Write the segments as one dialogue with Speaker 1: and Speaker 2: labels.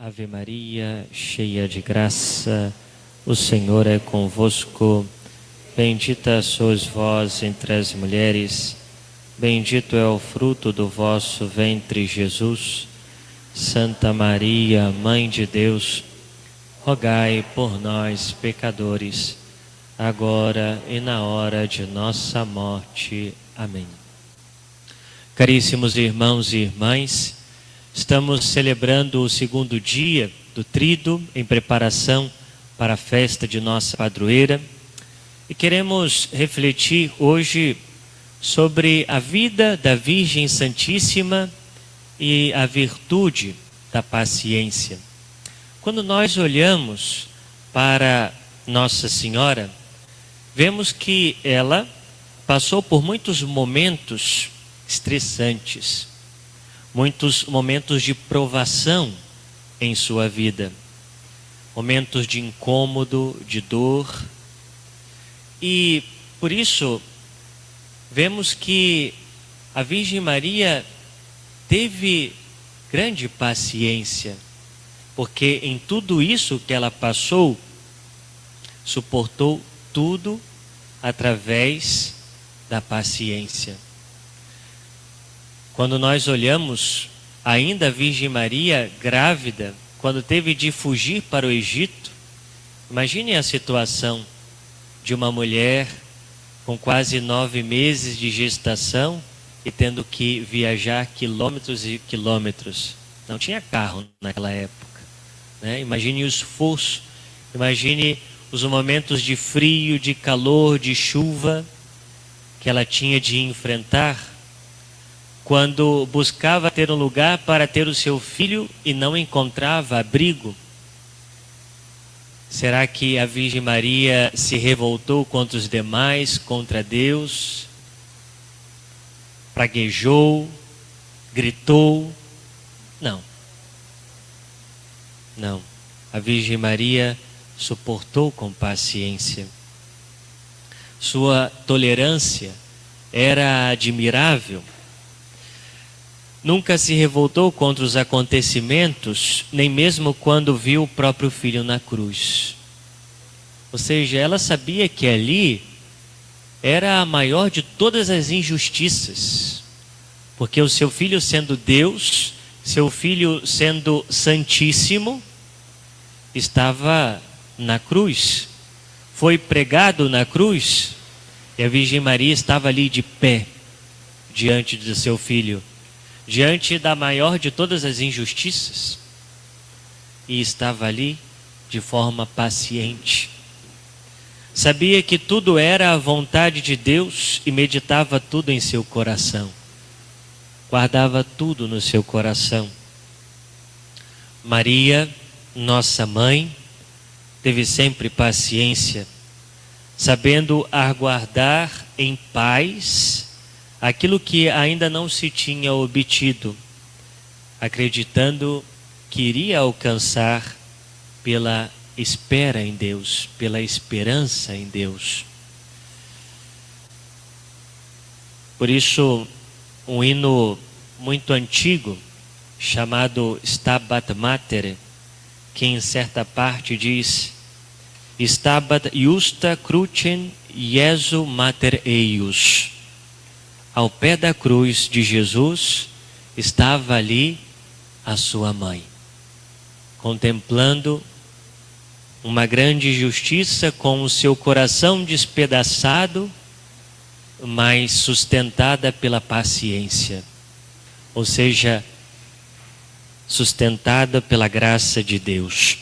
Speaker 1: Ave Maria, cheia de graça, o Senhor é convosco. Bendita sois vós entre as mulheres, bendito é o fruto do vosso ventre, Jesus. Santa Maria, Mãe de Deus, rogai por nós, pecadores, agora e na hora de nossa morte. Amém. Caríssimos irmãos e irmãs, estamos celebrando o segundo dia do Tríduo em preparação para a festa de nossa padroeira e queremos refletir hoje sobre a vida da Virgem Santíssima e a virtude da paciência. Quando nós olhamos para Nossa Senhora, vemos que ela passou por muitos momentos estressantes, muitos momentos de provação em sua vida, momentos de incômodo, de dor, e por isso vemos que a Virgem Maria teve grande paciência, porque em tudo isso que ela passou, suportou tudo através da paciência. Quando nós olhamos ainda a Virgem Maria grávida, quando teve de fugir para o Egito, imagine a situação de uma mulher com quase 9 meses de gestação e tendo que viajar quilômetros e quilômetros. Não tinha carro naquela época, né? Imagine o esforço, imagine os momentos de frio, de calor, de chuva que ela tinha de enfrentar quando buscava ter um lugar para ter o seu filho e não encontrava abrigo. Será que a Virgem Maria se revoltou contra os demais, contra Deus? Praguejou? Gritou? Não. Não. A Virgem Maria suportou com paciência. Sua tolerância era admirável. Nunca se revoltou contra os acontecimentos, nem mesmo quando viu o próprio filho na cruz. Ou seja, ela sabia que ali era a maior de todas as injustiças, porque o seu filho sendo Deus, seu filho sendo santíssimo, estava na cruz, foi pregado na cruz, e a Virgem Maria estava ali de pé, diante do seu filho, diante da maior de todas as injustiças, e estava ali de forma paciente. Sabia que tudo era a vontade de Deus e meditava tudo em seu coração. Guardava tudo no seu coração. Maria, nossa mãe, teve sempre paciência, sabendo aguardar em paz aquilo que ainda não se tinha obtido, acreditando que iria alcançar pela espera em Deus, pela esperança em Deus. Por isso, um hino muito antigo, chamado Stabat Mater, que em certa parte diz: Stabat Iusta Crucem Iesu Mater Eius. Ao pé da cruz de Jesus estava ali a sua mãe, contemplando uma grande justiça com o seu coração despedaçado, mas sustentada pela paciência, ou seja, sustentada pela graça de Deus.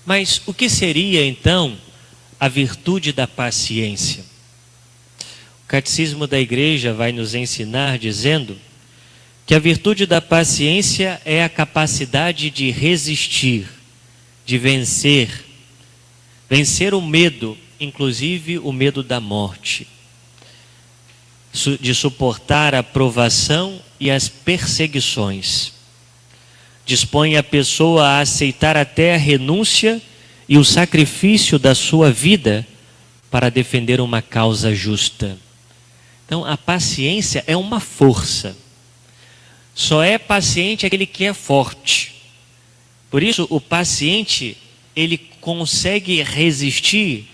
Speaker 1: Mas o que seria então a virtude da paciência? O Catecismo da Igreja vai nos ensinar dizendo que a virtude da paciência é a capacidade de resistir, de vencer o medo, inclusive o medo da morte, de suportar a provação e as perseguições. Dispõe a pessoa a aceitar até a renúncia e o sacrifício da sua vida para defender uma causa justa. Então, a paciência é uma força. Só é paciente aquele que é forte. Por isso, o paciente, ele consegue resistir,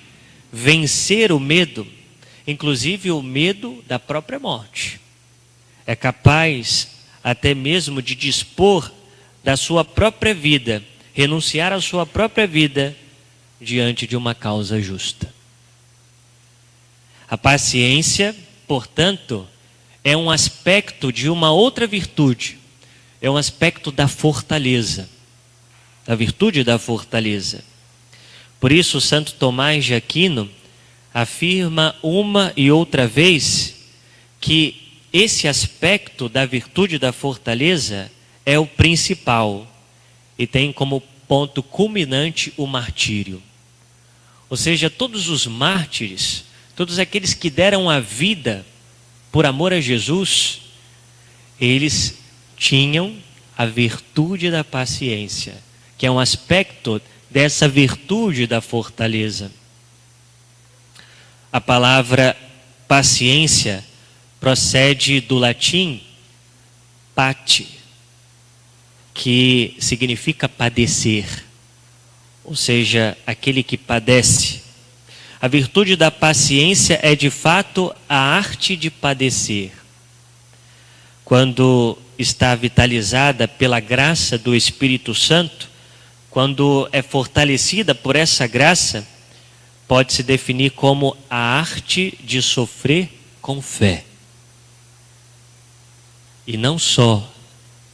Speaker 1: vencer o medo, inclusive o medo da própria morte. É capaz até mesmo de dispor da sua própria vida, renunciar à sua própria vida diante de uma causa justa. A paciência, portanto, é um aspecto de uma outra virtude, é um aspecto da fortaleza, da virtude da fortaleza. Por isso, Santo Tomás de Aquino afirma uma e outra vez que esse aspecto da virtude da fortaleza é o principal e tem como ponto culminante o martírio. Ou seja, todos os mártires, todos aqueles que deram a vida por amor a Jesus, eles tinham a virtude da paciência, que é um aspecto dessa virtude da fortaleza. A palavra paciência procede do latim pati, que significa padecer, ou seja, aquele que padece. A virtude da paciência é de fato a arte de padecer. Quando está vitalizada pela graça do Espírito Santo, quando é fortalecida por essa graça, pode se definir como a arte de sofrer com fé. E não só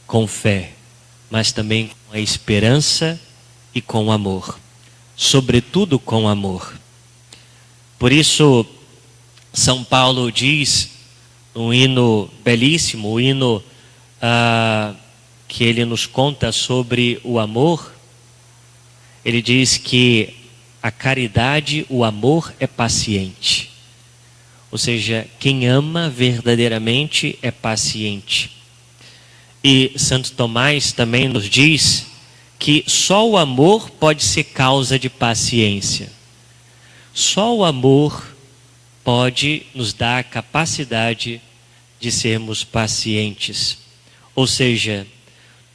Speaker 1: com fé, mas também com a esperança e com o amor. Sobretudo com amor. Por isso, São Paulo diz, um hino belíssimo, o hino que ele nos conta sobre o amor, ele diz que a caridade, o amor é paciente. Ou seja, quem ama verdadeiramente é paciente. E Santo Tomás também nos diz que só o amor pode ser causa de paciência. Só o amor pode nos dar a capacidade de sermos pacientes. Ou seja,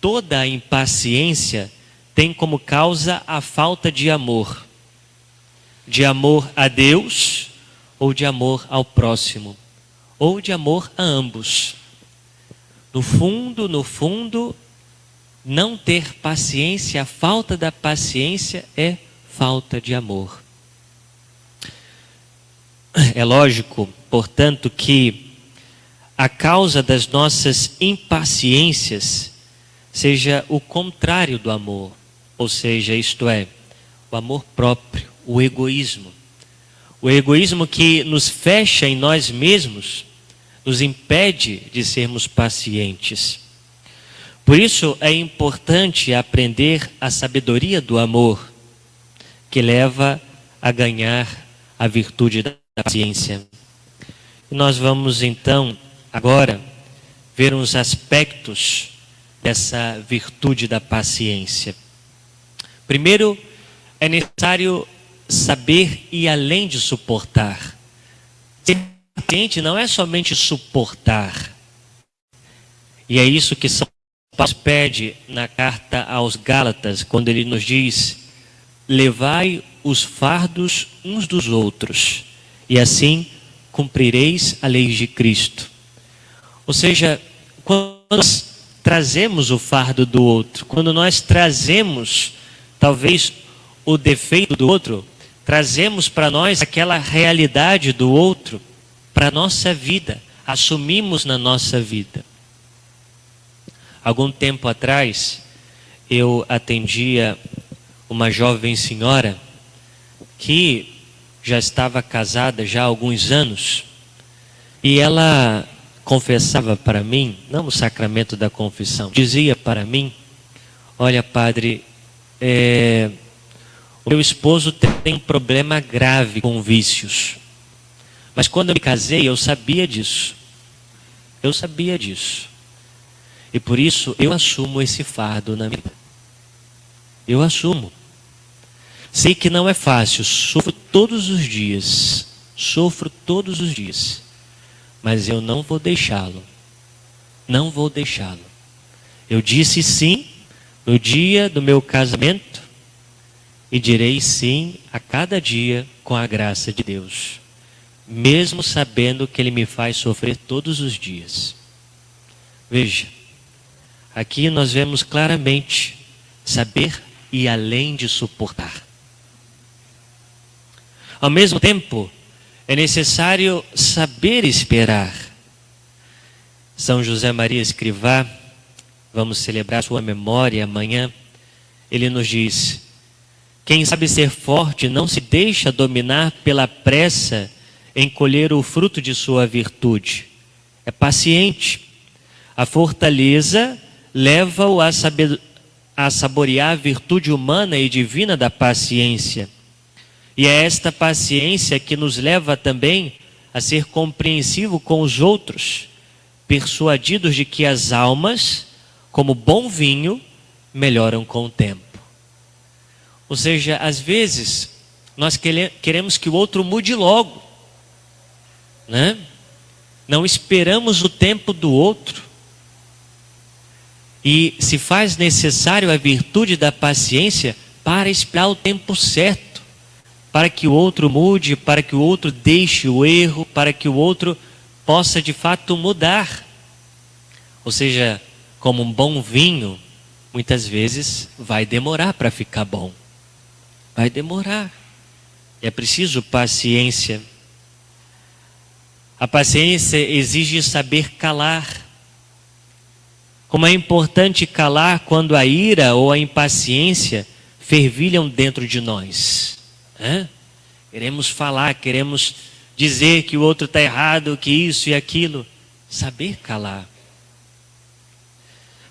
Speaker 1: toda a impaciência tem como causa a falta de amor a Deus, ou de amor ao próximo, ou de amor a ambos. No fundo, não ter paciência, a falta da paciência é falta de amor. É lógico, portanto, que a causa das nossas impaciências seja o contrário do amor, ou seja, isto é, o amor próprio, o egoísmo. O egoísmo que nos fecha em nós mesmos, nos impede de sermos pacientes. Por isso é importante aprender a sabedoria do amor, que leva a ganhar a virtude da paciência. E nós vamos então, agora, ver uns aspectos dessa virtude da paciência. Primeiro, é necessário saber ir além de suportar. Ser paciente não é somente suportar. E é isso que São Paulo pede na carta aos Gálatas, quando ele nos diz: levai os fardos uns dos outros, e assim cumprireis a lei de Cristo. Ou seja, quando nós trazemos o fardo do outro, quando nós trazemos talvez o defeito do outro, trazemos para nós aquela realidade do outro para a nossa vida, assumimos na nossa vida. Algum tempo atrás, eu atendia uma jovem senhora que já estava casada já há alguns anos, e ela confessava para mim, não no sacramento da confissão, dizia para mim: olha, padre, o meu esposo tem um problema grave com vícios, mas quando eu me casei eu sabia disso, e por isso eu assumo esse fardo na minha vida. Eu assumo. Sei que não é fácil, sofro todos os dias, mas eu não vou deixá-lo. Eu disse sim no dia do meu casamento e direi sim a cada dia com a graça de Deus, mesmo sabendo que Ele me faz sofrer todos os dias. Veja, aqui nós vemos claramente saber e além de suportar. Ao mesmo tempo, é necessário saber esperar. São José Maria Escrivá, vamos celebrar sua memória amanhã, ele nos diz: quem sabe ser forte não se deixa dominar pela pressa em colher o fruto de sua virtude. É paciente. A fortaleza leva-o a saborear a virtude humana e divina da paciência. E é esta paciência que nos leva também a ser compreensivo com os outros, persuadidos de que as almas, como bom vinho, melhoram com o tempo. Ou seja, às vezes, nós queremos que o outro mude logo, né? Não esperamos o tempo do outro. E se faz necessário a virtude da paciência para esperar o tempo certo, para que o outro mude, para que o outro deixe o erro, para que o outro possa de fato mudar. Ou seja, como um bom vinho, muitas vezes vai demorar para ficar bom. Vai demorar. É preciso paciência. A paciência exige saber calar. Como é importante calar quando a ira ou a impaciência fervilham dentro de nós. Queremos falar, queremos dizer que o outro está errado, que isso e aquilo. Saber calar.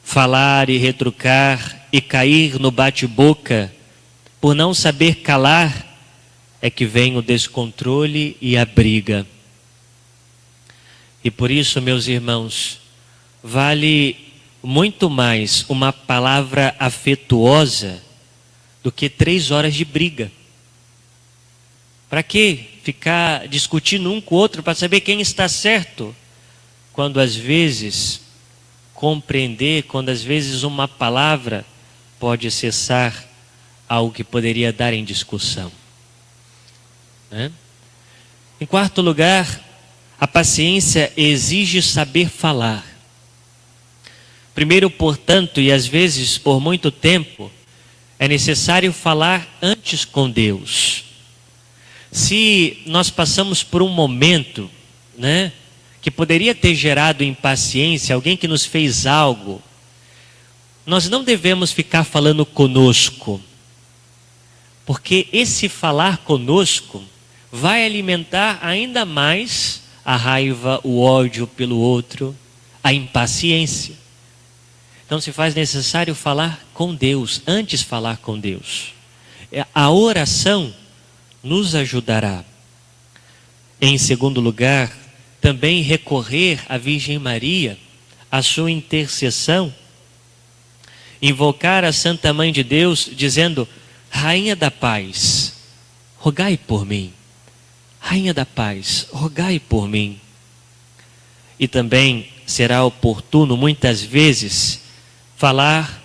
Speaker 1: Falar e retrucar e cair no bate-boca, por não saber calar, é que vem o descontrole e a briga. E por isso, meus irmãos, vale muito mais uma palavra afetuosa do que 3 horas de briga. Para que ficar discutindo um com o outro para saber quem está certo? Quando às vezes compreender, quando às vezes uma palavra pode cessar algo que poderia dar em discussão. Em quarto lugar, a paciência exige saber falar. Primeiro, portanto, e às vezes por muito tempo, é necessário falar antes com Deus. Se nós passamos por um momento, que poderia ter gerado impaciência, alguém que nos fez algo, nós não devemos ficar falando conosco, porque esse falar conosco vai alimentar ainda mais a raiva, o ódio pelo outro, a impaciência. Então se faz necessário falar com Deus, antes falar com Deus. A oração nos ajudará. Em segundo lugar, também recorrer à Virgem Maria, à sua intercessão, invocar a Santa Mãe de Deus, dizendo: Rainha da Paz, rogai por mim. Rainha da Paz, rogai por mim. E também será oportuno, muitas vezes, falar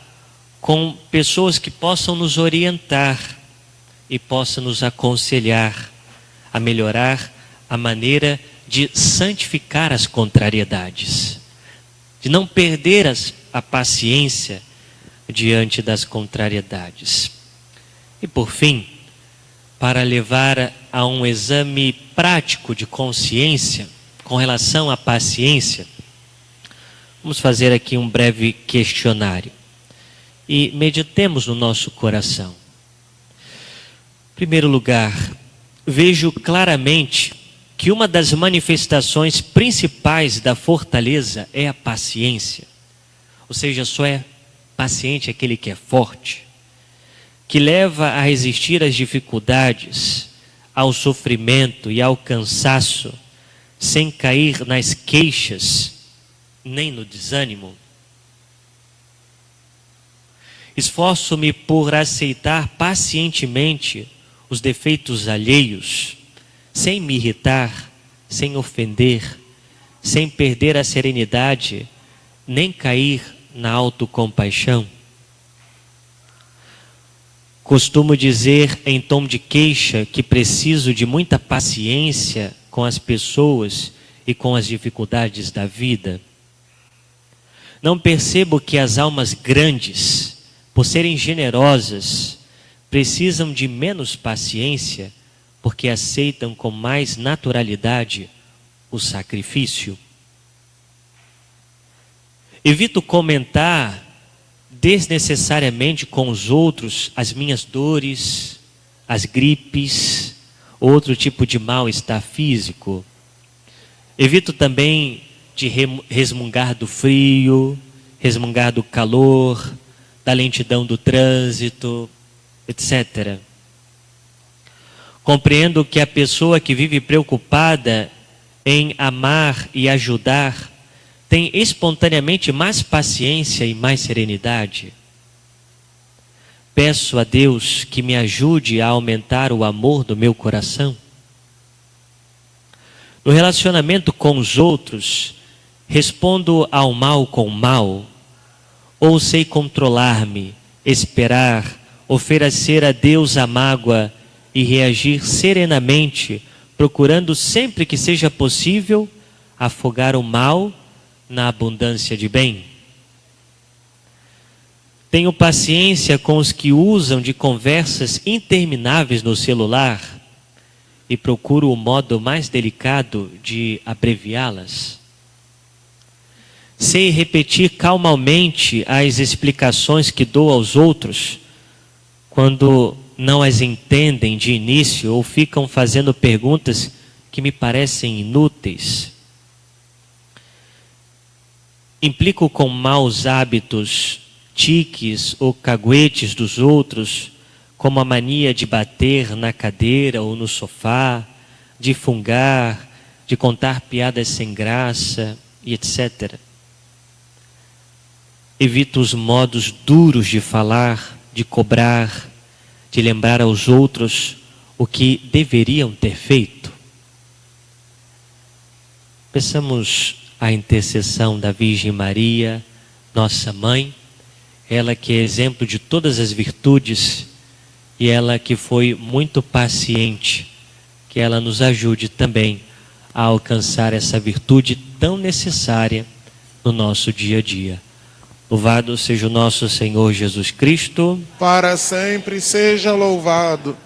Speaker 1: com pessoas que possam nos orientar e possam nos aconselhar a melhorar a maneira de santificar as contrariedades, de não perder a paciência diante das contrariedades. E por fim, para levar a um exame prático de consciência com relação à paciência, vamos fazer aqui um breve questionário e meditemos no nosso coração. Em primeiro lugar, vejo claramente que uma das manifestações principais da fortaleza é a paciência. Ou seja, só é paciente aquele que é forte, que leva a resistir às dificuldades, ao sofrimento e ao cansaço, sem cair nas queixas, nem no desânimo. Esforço-me por aceitar pacientemente os defeitos alheios, sem me irritar, sem ofender, sem perder a serenidade, nem cair na autocompaixão. Costumo dizer em tom de queixa que preciso de muita paciência com as pessoas e com as dificuldades da vida. Não percebo que as almas grandes, por serem generosas, precisam de menos paciência porque aceitam com mais naturalidade o sacrifício. Evito comentar desnecessariamente com os outros as minhas dores, as gripes, outro tipo de mal-estar físico. Evito também de resmungar do frio, resmungar do calor, da lentidão do trânsito, etc. Compreendo que a pessoa que vive preocupada em amar e ajudar tem espontaneamente mais paciência e mais serenidade. Peço a Deus que me ajude a aumentar o amor do meu coração. No relacionamento com os outros, respondo ao mal com mal, ou sei controlar-me, esperar, oferecer a Deus a mágoa e reagir serenamente, procurando sempre que seja possível afogar o mal na abundância de bem. Tenho paciência com os que usam de conversas intermináveis no celular e procuro o modo mais delicado de abreviá-las. Sei repetir calmamente as explicações que dou aos outros quando não as entendem de início ou ficam fazendo perguntas que me parecem inúteis. Implico com maus hábitos, tiques ou caguetes dos outros, como a mania de bater na cadeira ou no sofá, de fungar, de contar piadas sem graça e etc. Evito os modos duros de falar, de cobrar, de lembrar aos outros o que deveriam ter feito. Peçamos a intercessão da Virgem Maria, nossa Mãe, ela que é exemplo de todas as virtudes e ela que foi muito paciente, que ela nos ajude também a alcançar essa virtude tão necessária no nosso dia a dia. Louvado seja o nosso Senhor Jesus Cristo.
Speaker 2: Para sempre seja louvado.